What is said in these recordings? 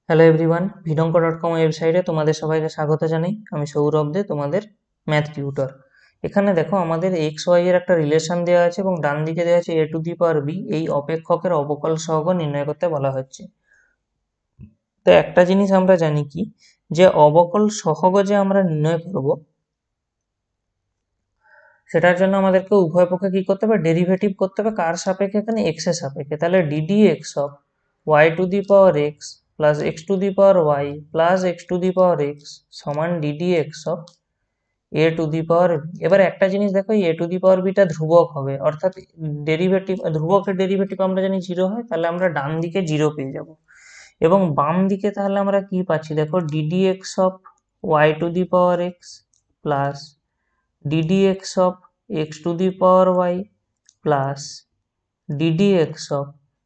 Hello everyone, ভিডঙ্ক.com ওয়েবসাইটে তোমাদের সবাইকে স্বাগত জানাই। আমি সৌরভ দে, তোমাদের ম্যাথ টিউটর। এখানে দেখো আমাদের এক্স ওয়াই এর একটা রিলেশন দেওয়া আছে এবং ডান দিকে দেওয়া আছে a to the power B. এই অপেক্ষকের অবকল সহগ নির্ণয় করতে বলা হচ্ছে। তো একটা জিনিস আমরা জানি কি, যে অবকল সহগ যে আমরা নির্ণয় করব, সেটার জন্য আমাদেরকে উভয় পক্ষে কি করতে হবে, ডেরিভেটিভ করতে হবে। কার সাপেক্ষে? এখানে এক্স এর সাপেক্ষে। তাহলে d d x of y to the power x plus x to the power y plus x to the power x সমান d d x of a to the power b. এবার একটা জিনিস দেখো, a to the power beta ধ্রুবক হবে, অর্থাৎ derivative, ধ্রুবকের derivative আমরা জানি জিরো হয়, তাহলে আমরা ডান দিকে জিরো পেয়ে যাব। এবং বাম দিকে তাহলে আমরা কি পাচ্ছি দেখো, d d x of y to the power x plus d d x of x to the power y plus d d x of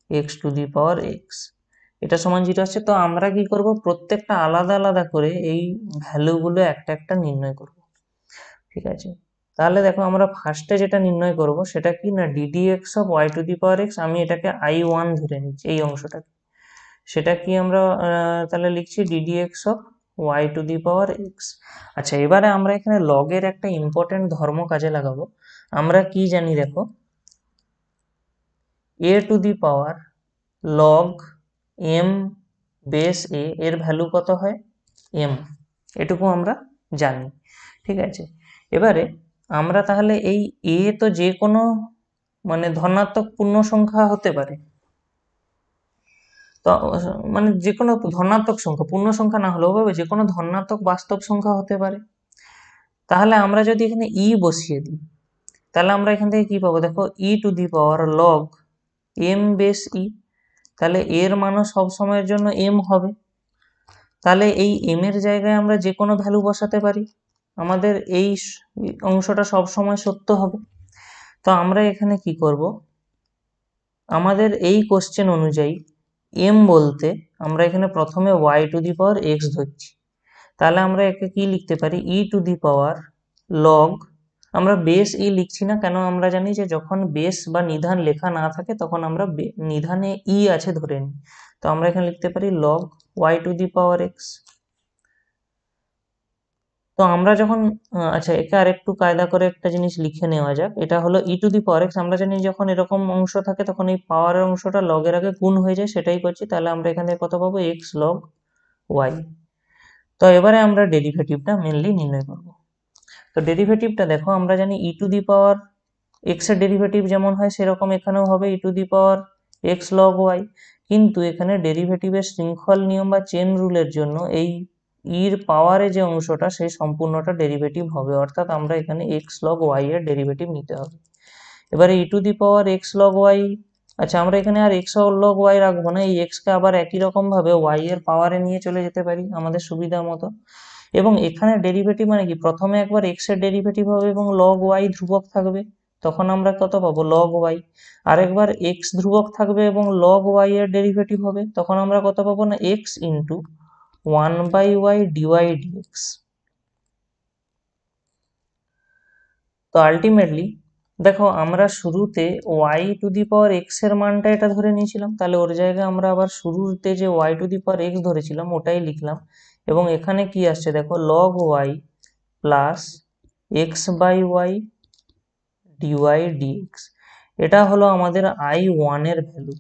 x to the power x, এটা সমান জিরো আসছে। তো আমরা কি করব, প্রত্যেকটা আলাদা আলাদা করে এই ভ্যালুগুলো একটা একটা নির্ণয় করব। ঠিক আছে, তাহলে দেখো আমরা ফার্স্টে যেটা নির্ণয় করব সেটা কি না, d d x of y to the power x. আমি এটাকে I1 ধরে নিচ্ছি, এই অংশটাকে। সেটা কি আমরা তাহলে লিখছি d d x of y to the power x. আচ্ছা, এবারে আমরা এখানে লগের একটা ইম্পর্টেন্ট ধর্ম কাজে লাগাবো। আমরা কি জানি দেখো, a to the power log m base a এর ভ্যালু কত হয়, এম। এটুকু আমরা জানি। ঠিক আছে, এবারে আমরা তাহলে এই এ তো যে কোনো মানে ধনাত্মক পূর্ণ সংখ্যা হতে পারে। তো মানে যে কোনো ধনাত্মক সংখ্যা, পূর্ণ সংখ্যা না হলেও ভাবে যে কোনো ধনাত্মক বাস্তব সংখ্যা হতে পারে। তাহলে আমরা যদি এখানে ই বসিয়ে দিই, তাহলে আমরা এখান থেকে কি পাবো দেখো, e to the power log m base e. তাহলে এর মানও সব সময়ের জন্য এম হবে। তাহলে এই এম এর জায়গায় আমরা যে কোনো ভ্যালু বসাতে পারি, আমাদের এই অংশটা সব সময় সত্য হবে। তো আমরা এখানে কি করব, আমাদের এই কোশ্চেন অনুযায়ী এম বলতে আমরা এখানে প্রথমে y to the power x ধরছি। তাহলে আমরা একে কি লিখতে পারি, e to the power log, আমরা বেস ই লিখছি না, কেন আমরা জানি যে যখন বেস বা নিধান লেখা না থাকে তখন আমরা নিধানে ই আছে ধরে নিই। তো আমরা এখানে লিখতে পারি log y to the power x. তো আমরা যখন আচ্ছা, একে আর একটু কায়দা করে একটা জিনিস লিখে নেওয়া যাক। এটা হলো ই টু দি পাওয়ার এক্স। আমরা জানি যখন এরকম অংশ থাকে তখন এই পাওয়ারের অংশটা লগের আগে গুণ হয়ে যায়, সেটাই করছি। তাহলে আমরা এখান থেকে কত পাবো, এক্স লগ ওয়াই। তো এবারে আমরা ডেরিভেটিভটা মেনলি নির্ণয় করব। তো ডেরিভেটিভটা দেখো, আমরা জানি e to the power x এর ডেরিভেটিভ যেমন হয় সেরকম এখানেও হবে e to the power x log y. কিন্তু এখানে ডেরিভেটিভের শৃঙ্খল নিয়ম বা চেন রুলের জন্য এই ইর পাওয়ারে যে অংশটা সেই সম্পূর্ণটা ডেরিভেটিভ হবে, অর্থাৎ আমরা এখানে এক্স লগ ওয়াই এর ডেরিভেটিভ নিতে হবে। এবারে e to the power x log y, আচ্ছা আমরা এখানে আর এক্স লগ ওয়াই রাখবো না, এই এক্স কে আবার একই রকম ভাবে ওয়াই এর পাওয়ারে নিয়ে চলে যেতে পারি আমাদের সুবিধা মতো। এবং এখানে ডেরিভেটিভ মানে কি, প্রথমে একবার এক্স এর ডেরিভেটিভ হবে এবং লগ ওয়াই ধ্রুবক থাকবে, তখন আমরা কত পাবো, লগ ওয়াই। আরেকবার এক্স ধ্রুবক থাকবে এবং লগ ওয়াই এর ডেরিভেটিভ হবে, তখন আমরা কত পাবো না, x into 1/y d y d x. তো আলটিমেটলি দেখো, আমরা শুরুতে y to the power x এর মানটা এটা ধরে নিয়েছিলাম, তাহলে ওর জায়গায় আমরা আবার শুরুতে যে y to the power x ধরেছিলাম ওটাই লিখলাম। এবং এখানে কি আসছে দেখো, log y plus x by y d y d x. এটা হলো আমাদের I1 এর ভ্যালু।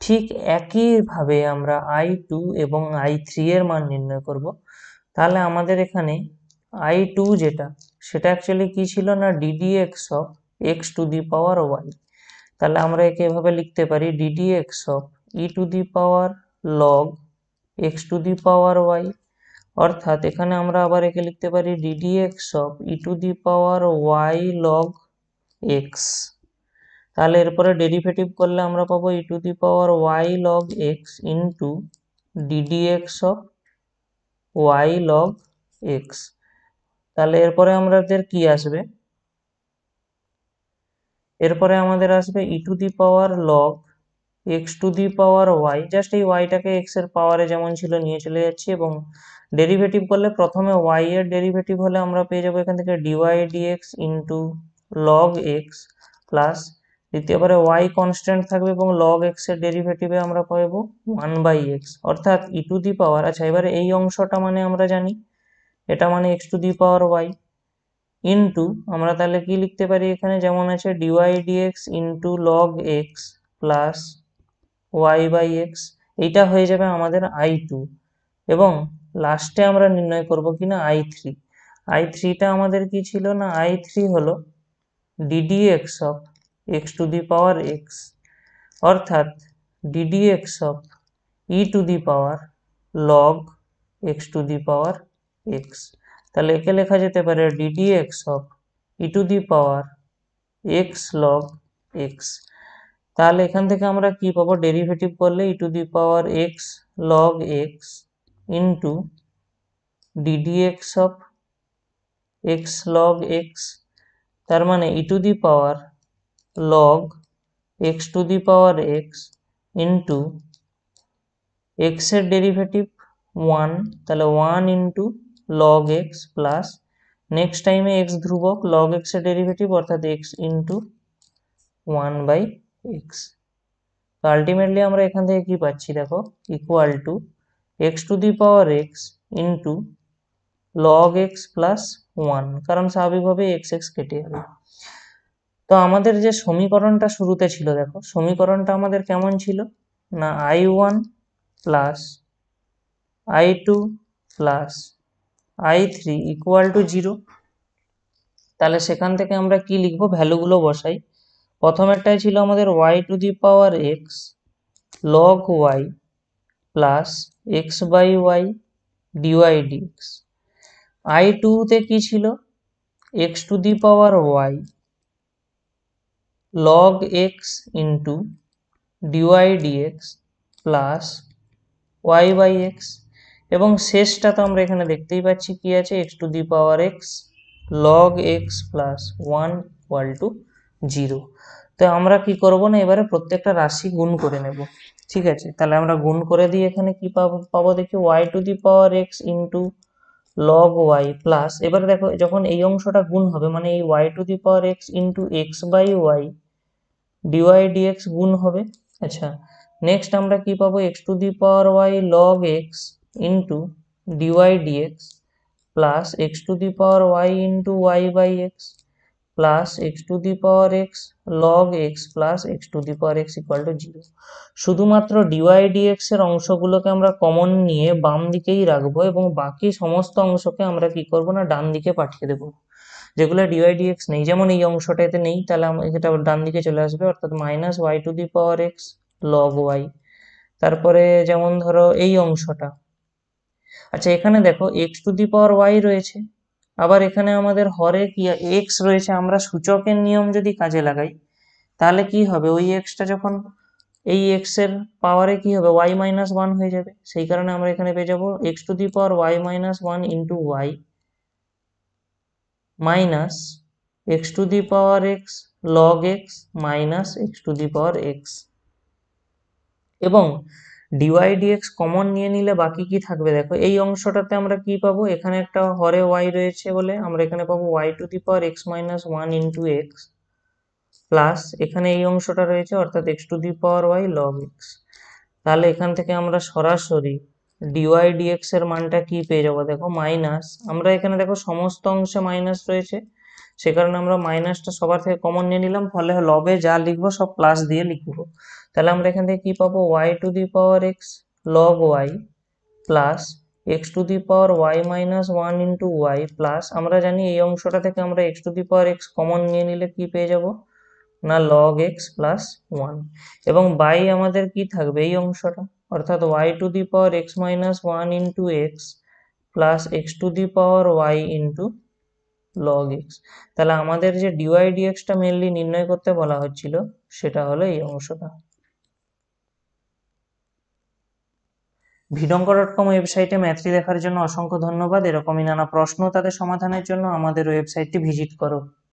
ঠিক একইভাবে আমরা I2 এবং I3 এর মান নির্ণয় করব। তাহলে আমাদের এখানে I2 যেটা, সেটা অ্যাকচুয়ালি কি ছিল না, d d x of x to the power y. তাহলে আমরা একে এভাবে লিখতে পারি, d d x of e to the power log x to the power y. অর্থাৎ এখানে আমরা আবার একে লিখতে পারি d d x of e to the power y log x. তাহলে এরপরে ডেরিভেটিভ করলে আমরা পাবো e to the power y log x into d d x of y log x. তাহলে এরপরে আমাদের কি আসবে, এরপরে আমাদের আসবে e to the power log x to the power y. Just এই ওয়াইটাকে এক্স এর পাওয়ারে যেমন ছিল নিয়ে চলে যাচ্ছি, এবং ডেরিভেটিভ করলে প্রথমে ওয়াই এর ডেরিভেটিভ হলে আমরা পেয়ে যাবো এখান থেকে dy dx into log x plus দ্বিতীয়বারে y কনস্ট্যান্ট থাকবে এবং log x এর ডেরিভেটিভে আমরা পাবো 1/x, অর্থাৎ e টু দি পাওয়ার, আচ্ছা এবারে এই অংশটা মানে আমরা জানি এটা মানে x two the power y into, আমরা তাহলে কি লিখতে পারি এখানে, যেমন আছে dy dx into log x plus y/x, এইটা হয়ে যাবে আমাদের i2, এবং লাস্টে আমরা নির্ণয় করব কিনা i3টা আমাদের কি ছিল না, i3 হলো ddx of x two the power x, অর্থাৎ ddx of e two the power log x two the power x। তাহলে একে লেখা যেতে পারে ddx of e two the power x log x। তাহলে এখান থেকে আমরা কি পাবো, ডেরিভেটিভ করলে e two the power x log x into ddx of x log x, তার মানে e two the power log x two the power x into x এর ডেরিভেটিভ 1, তাহলে 1 into log x plus next টাইমে x ধ্রুবক, log x এর derivative অর্থাৎ x into 1/x। তো ultimately আমরা এখান থেকে কি পাচ্ছি দেখো, equal to x two the power x into log x plus 1, কারণ স্বাভাবিকভাবে x কেটে যাবে। তো আমাদের যে সমীকরণটা শুরুতে ছিল দেখো, সমীকরণটা আমাদের কেমন ছিল না, i1 plus i2 plus i3 equal to 0। তাহলে সেখান থেকে আমরা কি লিখবো, ভ্যালুগুলো বসাই। প্রথমেরটাই ছিল আমাদের y two the power x log y plus x/y dy dx। i2 তে কি ছিল, x two the power y log x into dy dx plus y/x, এবং শেষটা তো আমরা এখানে দেখতেই পাচ্ছি কি আছে, x two the power x log x plus 1 equal to 0। তো আমরা কি করব না, এবারে প্রত্যেকটা রাশি গুণ করে নেব, ঠিক আছে। তাহলে আমরা গুণ করে দিয়ে এখানে কি পাবো দেখি, y two the power x into log y plus, এবারে দেখো যখন এই অংশটা গুণ হবে মানে এই y two the power x into x/y dy dx গুণ হবে। আচ্ছা নেক্সট আমরা কি পাবো, x two the power y log x into dy dx plus x two the power y into y/x plus x two the power x log x plus x two the power x equal to 0। শুধুমাত্র dy dx এর অংশগুলোকে আমরা common নিয়ে বাম দিকেই রাখবো, এবং বাকি সমস্ত অংশকে আমরা কি করব না, ডান দিকে পাঠিয়ে দেবো। যেগুলো dy dx নেই, যেমন এই অংশটাতে নেই, তাহলে এটা ডান দিকে চলে আসবে, অর্থাৎ minus y two the power x log y। তারপরে যেমন ধরো এই অংশটা, আচ্ছা এখানে দেখো x two the power y রয়েছে, আবার এখানে আমাদের হরে কি x রয়েছে, আমরা সূচকের নিয়ম যদি কাজে লাগাই তাহলে কি হবে, ওই xটা যখন এই x এর পাওয়ারে কি হবে, y মাইনাস 1 হয়ে যাবে, সেই কারণে আমরা এখানে পেয়ে যাবো x two the power y minus 1 into y minus x two the power x log x minus x two the power x, এবং dy dx কমন নিয়ে নিলে বাকি কি থাকবে দেখো, এই অংশটাতে আমরা কি পাবো, এখানে একটা হরে y রয়েছে বলে আমরা এখানে পাবো y two the power x minus 1 into x plus এখানে এই অংশটা রয়েছে অর্থাৎ x two the power y log x। তাহলে এখান থেকে আমরা সরাসরি dy dx এর মানটা কি পেয়ে যাবো দেখো, মাইনাস, আমরা এখানে দেখো সমস্ত অংশে মাইনাস রয়েছে, সে কারণে আমরা মাইনাসটা সবার থেকে কমন নিয়ে নিলাম, ফলে লবে যা লিখবো সব প্লাস দিয়ে লিখবো। তাহলে আমরা এখান থেকে কি পাবো, y two the power x log y plus x two the power y minus 1 into y plus, আমরা জানি এই অংশটা থেকে আমরা x two the power x common নিয়ে নিলে কি পেয়ে যাব না, log x প্লাস 1, এবং বাই আমাদের কি থাকবে এই অংশটা, অর্থাৎ y two the power x minus 1 into x plus x two the power y into log x। তাহলে আমাদের যে dy dx টা মেনলি নির্ণয় করতে বলা হচ্ছিল সেটা হলো এই অংশটা। ভিডঙ্ক.com ওয়েবসাইটে ম্যাথটি দেখার জন্য অসংখ্য ধন্যবাদ। এরকমই নানা প্রশ্ন তাদের সমাধানের জন্য আমাদের ওয়েবসাইটটি ভিজিট করো।